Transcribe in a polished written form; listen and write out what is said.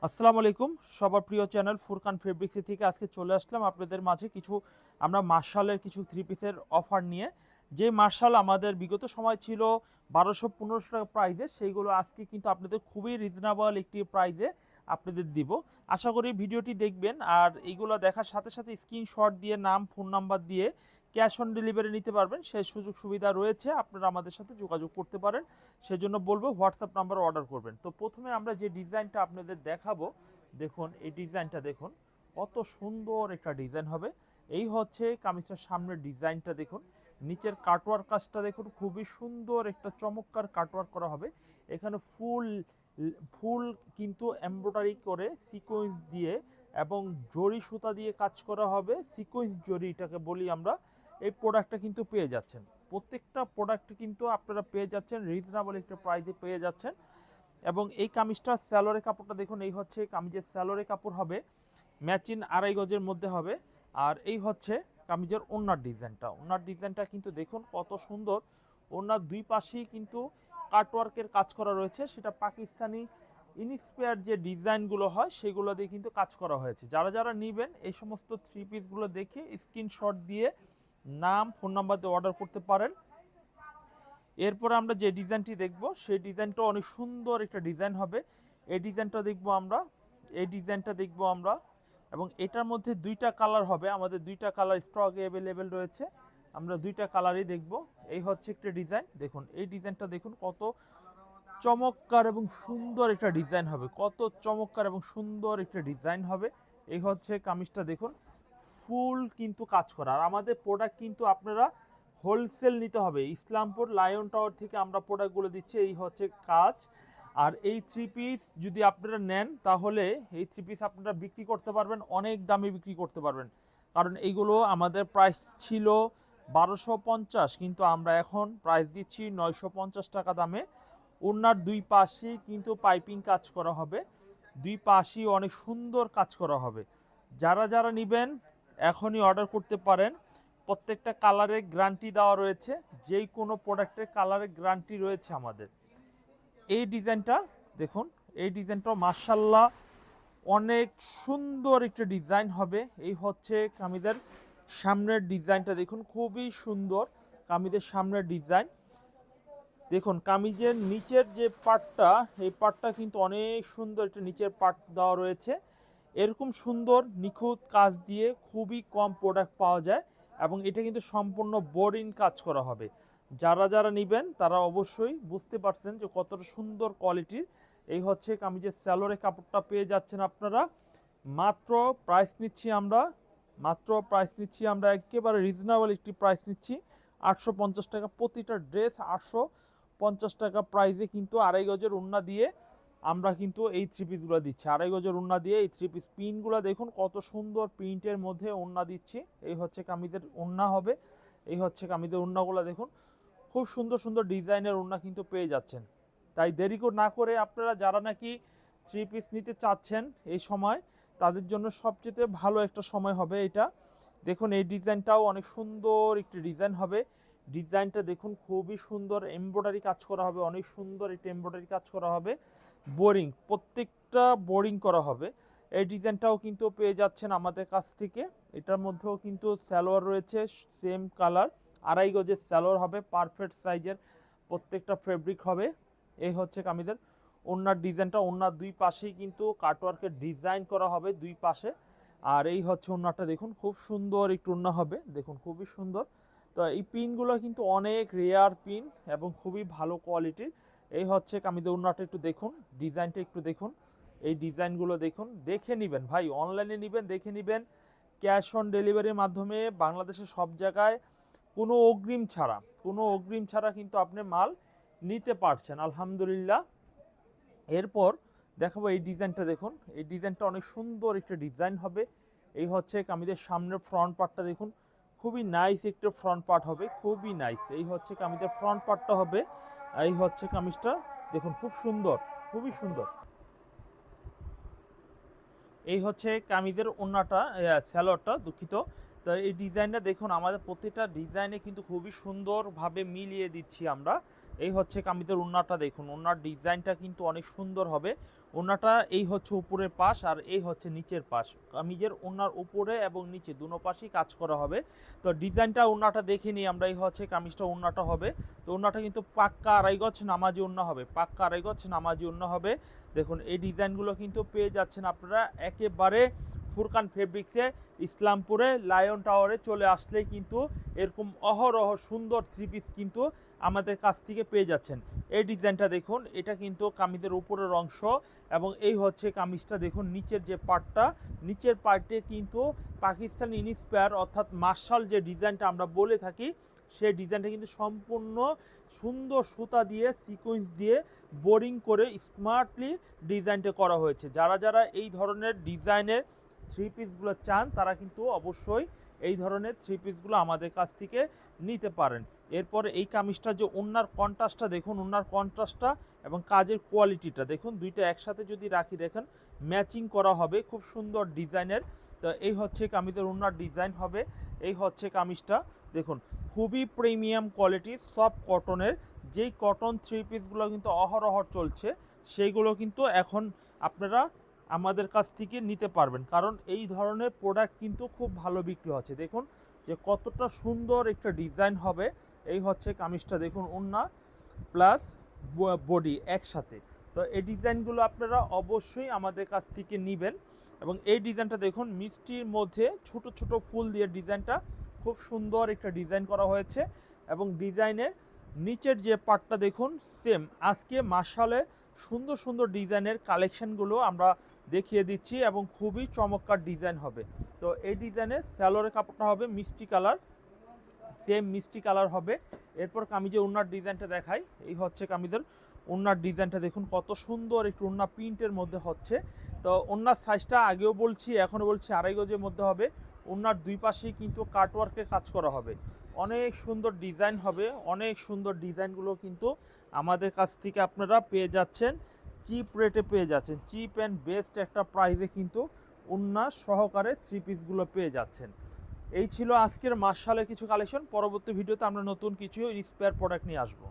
আসসালামু আলাইকুম। সবার প্রিয় চ্যানেল ফুরকান ফেব্রিক্স থেকে আজকে চলে আসলাম আপনাদের মাঝে আমরা মার্শালের কিছু থ্রি পিসের অফার নিয়ে। যে মার্শাল আমাদের বিগত সময় ছিল 1200-1500 টাকা প্রাইসে, সেইগুলো আজকে কিন্তু আপনাদের খুবই রিজনেবল একটি প্রাইসে আপনাদের দিব। আশা করি ভিডিওটি দেখবেন, আর এইগুলো দেখার সাথে সাথে স্ক্রিনশট দিয়ে নাম ফোন নাম্বার দিয়ে ক্যাশ অন ডেলিভারি নিতে পারবেন, সেই সুযোগ সুবিধা রয়েছে। আপনারা আমাদের সাথে যোগাযোগ করতে পারেন, সেজন্য বলবো হোয়াটসঅ্যাপ নাম্বার অর্ডার করবেন। তো প্রথমে আমরা যে ডিজাইনটা আপনাদের দেখাবো, দেখুন এই ডিজাইনটা দেখুন, কত সুন্দর একটা ডিজাইন হবে। এই হচ্ছে কামিজটার সামনের ডিজাইনটা দেখুন, নিচের কাটওয়ার্ক কাজটা দেখুন, খুবই সুন্দর একটা চমৎকার কাটওয়ার্ক করা হবে। এখানে ফুল ফুল কিন্তু এমব্রয়ডারি করে সিকোয়েন্স দিয়ে এবং জরি সুতা দিয়ে কাজ করা হবে। সিকোয়েন্স জরি এটাকে বলি আমরা। এই প্রোডাক্টটা কিন্তু পেয়ে যাচ্ছেন, প্রত্যেকটা প্রোডাক্ট কিন্তু আপনারা পেয়ে যাচ্ছেন রিজনেবল একটা প্রাইসে পেয়ে যাচ্ছেন। এবং এই কামিজটার স্যালোরে কাপড়টা দেখুন, এই হচ্ছে কামিজের স্যালোরে কাপড় হবে, ম্যাচিং 2.5 গজের মধ্যে হবে। আর এই হচ্ছে কামিজের ওড়নার ডিজাইনটা কিন্তু দেখুন কত সুন্দর। ওড়নার দুই পাশেই কিন্তু কাটওয়ার্কের কাজ করা রয়েছে, সেটা পাকিস্তানি ইনস্পায়ার যে ডিজাইনগুলো হয় সেগুলো দিয়ে কিন্তু কাজ করা হয়েছে। যারা যারা নেবেন এই সমস্ত থ্রি পিসগুলো দেখে স্ক্রিনশট দিয়ে নাম ফোন নাম্বার দিয়ে অর্ডার করতে পারেন। এরপর আমরা যে ডিজাইনটি দেখব সেই ডিজাইনটা অনেক সুন্দর একটা ডিজাইন হবে। এই ডিজাইনটা দেখব আমরা, এবং এটার মধ্যে দুইটা কালার হবে, আমাদের দুইটা কালার স্টকে অ্যাভেলেবেল রয়েছে, আমরা দুইটা কালারই দেখব। এই হচ্ছে একটা ডিজাইন, দেখুন এই ডিজাইনটা দেখুন কত চমৎকার এবং সুন্দর একটা ডিজাইন হবে, কত চমৎকার এবং সুন্দর একটা ডিজাইন হবে। এই হচ্ছে কামিজটা দেখুন, ফুল কিন্তু কাজ করা। আর আমাদের প্রোডাক্ট কিন্তু আপনারা হোলসেল নিতে হবে, ইসলামপুর লায়ন টাওয়ার থেকে আমরা প্রোডাক্টগুলো দিচ্ছি। এই হচ্ছে কাজ। আর এই থ্রি পিস যদি আপনারা নেন তাহলে এই থ্রি পিস আপনারা বিক্রি করতে পারবেন, অনেক দামে বিক্রি করতে পারবেন। কারণ এইগুলো আমাদের প্রাইস ছিল 1250, কিন্তু আমরা এখন প্রাইস দিচ্ছি 950 টাকা দামে। ওড়নার দুই পাশেই কিন্তু পাইপিং কাজ করা হবে, দুই পাশেই অনেক সুন্দর কাজ করা হবে। যারা যারা নেবেন এখনই অর্ডার করতে পারেন। প্রত্যেকটা কালারের গ্যারান্টি দেওয়া রয়েছে, যেই কোনো প্রোডাক্টের কালারের গ্যারান্টি রয়েছে আমাদের। এই ডিজাইনটা দেখুন, এই ডিজাইনটা মাশাআল্লাহ অনেক সুন্দর একটা ডিজাইন হবে। এই হচ্ছে কামিজের সামনের ডিজাইনটা দেখুন, খুবই সুন্দর কামিজের সামনের ডিজাইন। দেখুন কামিজের নিচের যে পার্টটা, এই পার্টটা কিন্তু অনেক সুন্দর একটা নিচের পার্ট দেওয়া রয়েছে। এরকম সুন্দর নিখুঁত কাজ দিয়ে খুবই কম প্রোডাক্ট পাওয়া যায়, এবং এটা কিন্তু সম্পূর্ণ বোরিং কাজ করা হবে। যারা যারা নেবেন তারা অবশ্যই বুঝতে পারছেন যে কতটা সুন্দর কোয়ালিটির। এই হচ্ছে কামিজের স্যালোরে কাপড়টা পেয়ে যাচ্ছেন আপনারা। মাত্র প্রাইস নিচ্ছি আমরা, একেবারে রিজনেবল একটি প্রাইস নিচ্ছি, 850 টাকা প্রতিটা ড্রেস। 850 টাকা প্রাইসে কিন্তু 2.5 গজের ওড়না দিয়ে আমরা কিন্তু এই থ্রি পিসগুলো দিচ্ছি। 2.5 গজের ওড়না দিয়ে এই থ্রি পিস পিনগুলো দেখুন কত সুন্দর প্রিন্টের মধ্যে ওড়না দিচ্ছি। এই হচ্ছে কামিজের ওড়না হবে, এই হচ্ছে কামিজের ওড়নাগুলো দেখুন, খুব সুন্দর সুন্দর ডিজাইনের ওড়না কিন্তু পেয়ে যাচ্ছেন। তাই দেরি না করে আপনারা যারা নাকি থ্রি পিস নিতে চাচ্ছেন এই সময়, তাদের জন্য সবচেয়ে ভালো একটা সময় হবে এটা। দেখুন এই ডিজাইনটাও অনেক সুন্দর একটি ডিজাইন হবে। ডিজাইনটা দেখুন খুবই সুন্দর, এমব্রয়ডারি কাজ করা হবে, অনেক সুন্দর একটা এমব্রয়ডারি কাজ করা হবে, বোরিং প্রত্যেকটা বোরিং করা হবে। এই ডিজাইনটাও কিন্তু পেয়ে যাচ্ছেন আমাদের কাছ থেকে। এটার মধ্যেও কিন্তু সালোয়ার রয়েছে সেম কালার, 2.5 গজের সালোয়ার হবে, পারফেক্ট সাইজের প্রত্যেকটা ফেব্রিক হবে। এই হচ্ছে কামিজের ওড়নার ডিজাইনটা, ওড়নার দুই পাশেই কিন্তু কাটওয়ার্কের ডিজাইন করা হবে দুই পাশে। আর এই হচ্ছে ওড়নাটা দেখুন, খুব সুন্দর একটু ওড়না হবে, দেখুন খুবই সুন্দর। তো এই পিনগুলো কিন্তু অনেক রেয়ার পিন এবং খুবই ভালো কোয়ালিটির। এই হচ্ছে কামিজের ওড়নাটা একটু দেখুন, ডিজাইনটা একটু দেখুন, এই ডিজাইনগুলো দেখুন, দেখে নেবেন ভাই, অনলাইনে নেবেন দেখে নেবেন, ক্যাশ অন ডেলিভারির মাধ্যমে বাংলাদেশের সব জায়গায় কোনো অগ্রিম ছাড়া কিন্তু আপনি মাল নিতে পারছেন আলহামদুলিল্লাহ। এরপর দেখাবো এই ডিজাইনটা দেখুন, এই ডিজাইনটা অনেক সুন্দর একটা ডিজাইন হবে। এই হচ্ছে কামিজের সামনের ফ্রন্ট পার্টটা দেখুন, খুবই নাইস একটা ফ্রন্ট পার্ট হবে, খুবই নাইস। এই হচ্ছে কামিজের ফ্রন্ট পার্টটা হবে, এই হচ্ছে কামিজটা দেখুন, খুব সুন্দর, খুবই সুন্দর। এই হচ্ছে কামিজের ওড়নাটা, স্যালোয়ারটা দুঃখিত। তো এই ডিজাইনটা দেখুন, আমাদের প্রত্যেকটা ডিজাইনে কিন্তু খুবই সুন্দরভাবে মিলিয়ে দিচ্ছি আমরা। এই হচ্ছে কামিজের ওড়নাটা দেখুন, ওড়নার ডিজাইনটা কিন্তু অনেক সুন্দর হবে। ওড়নাটা এই হচ্ছে উপরের পাশ আর এই হচ্ছে নিচের পাশ। কামিজের ওড়নার উপরে এবং নিচে দুনো পাশেই কাজ করা হবে। তো ডিজাইনটা ওড়নাটা দেখে নিই আমরা। এই হচ্ছে কামিজটা ওড়নাটা হবে। তো ওড়নাটা কিন্তু পাক্কা আড়াই গজ নামাজি ওড়না হবে, পাক্কা আড়াই গজ নামাজি ওড়না হবে। দেখুন এই ডিজাইনগুলো কিন্তু পেয়ে যাচ্ছেন আপনারা একেবারে ফুরকান ফেব্রিক্সে, ইসলামপুরে লায়ন টাওয়ারে চলে আসলেই কিন্তু এরকম অহরহ সুন্দর থ্রি পিস কিন্তু আমাদের কাছ থেকে পেয়ে যাচ্ছেন। এই ডিজাইনটা দেখুন, এটা কিন্তু কামিজের উপরের অংশ এবং এই হচ্ছে কামিজটা দেখুন নিচের যে পার্টটা, নিচের পার্টে কিন্তু পাকিস্তানি ইন্সপায়ার অর্থাৎ মার্শাল যে ডিজাইনটা আমরা বলে থাকি, সেই ডিজাইনটা কিন্তু সম্পূর্ণ সুন্দর সুতা দিয়ে সিকোয়েন্স দিয়ে বোরিং করে স্মার্টলি ডিজাইনটা করা হয়েছে। যারা যারা এই ধরনের ডিজাইনের থ্রি পিসগুলো চান তারা কিন্তু অবশ্যই এই ধরনের থ্রি পিসগুলো আমাদের কাছ থেকে নিতে পারেন। এরপরে এই কামিজটা যে ওড়নার কন্ট্রাস্টটা দেখুন, ওড়নার কন্ট্রাস্টটা এবং কাজের কোয়ালিটিটা দেখুন, দুইটা একসাথে যদি রাখি দেখেন ম্যাচিং করা হবে, খুব সুন্দর ডিজাইনের। তো এই হচ্ছে কামিজের ওড়নার ডিজাইন হবে। এই হচ্ছে কামিজটা দেখুন, খুবই প্রিমিয়াম কোয়ালিটি সফট কটনের। যেই কটন থ্রি পিসগুলো কিন্তু অহরহ চলছে, সেইগুলো কিন্তু এখন আপনারা আমাদের কাছ থেকে নিতে পারবেন, কারণ এই ধরনের প্রোডাক্ট কিন্তু খুব ভালো বিক্রি হচ্ছে। দেখুন যে কতটা সুন্দর একটা ডিজাইন হবে। এই হচ্ছে কামিজটা দেখুন, ওড়না প্লাস বডি একসাথে। তো এই ডিজাইনগুলো আপনারা অবশ্যই আমাদের কাছ থেকে নেবেন। এবং এই ডিজাইনটা দেখুন মিষ্টির মধ্যে ছোট ছোট ফুল দিয়ে ডিজাইনটা খুব সুন্দর একটা ডিজাইন করা হয়েছে। এবং ডিজাইনের নিচের যে পার্টটা দেখুন সেম। আজকে মার্শালে সুন্দর সুন্দর ডিজাইনের কালেকশনগুলো আমরা দেখিয়ে দিচ্ছি এবং খুবই চমৎকার ডিজাইন হবে। তো এই ডিজাইনের স্যালোরের কাপড়টা হবে মিষ্টি কালার, সেম মিষ্টি কালার হবে। এরপর কামিজের ওড়নার ডিজাইনটা দেখাই। এই হচ্ছে কামিজের ওড়নার ডিজাইনটা দেখুন, কত সুন্দর একটু ওড়না প্রিন্টের মধ্যে হচ্ছে। তো ওড়নার সাইজটা আগেও বলছি এখনও বলছি আড়াই গজের মধ্যে হবে। ওড়নার দুই পাশেই কিন্তু কাটওয়ার্কের কাজ করা হবে, অনেক সুন্দর ডিজাইন হবে। অনেক সুন্দর ডিজাইনগুলো কিন্তু আমাদের কাছ থেকে আপনারা পেয়ে যাচ্ছেন, চিপ রেটে পেয়ে যাচ্ছেন, চিপ অ্যান্ড বেস্ট একটা প্রাইসে কিন্তু ওড়না সহকারে থ্রি পিসগুলো পেয়ে যাচ্ছেন। এই ছিল আজকের মার্শালের কিছু কালেকশন। পরবর্তী ভিডিওতে আমরা নতুন কিছু ইন্সপায়ার প্রোডাক্ট নিয়ে আসবো।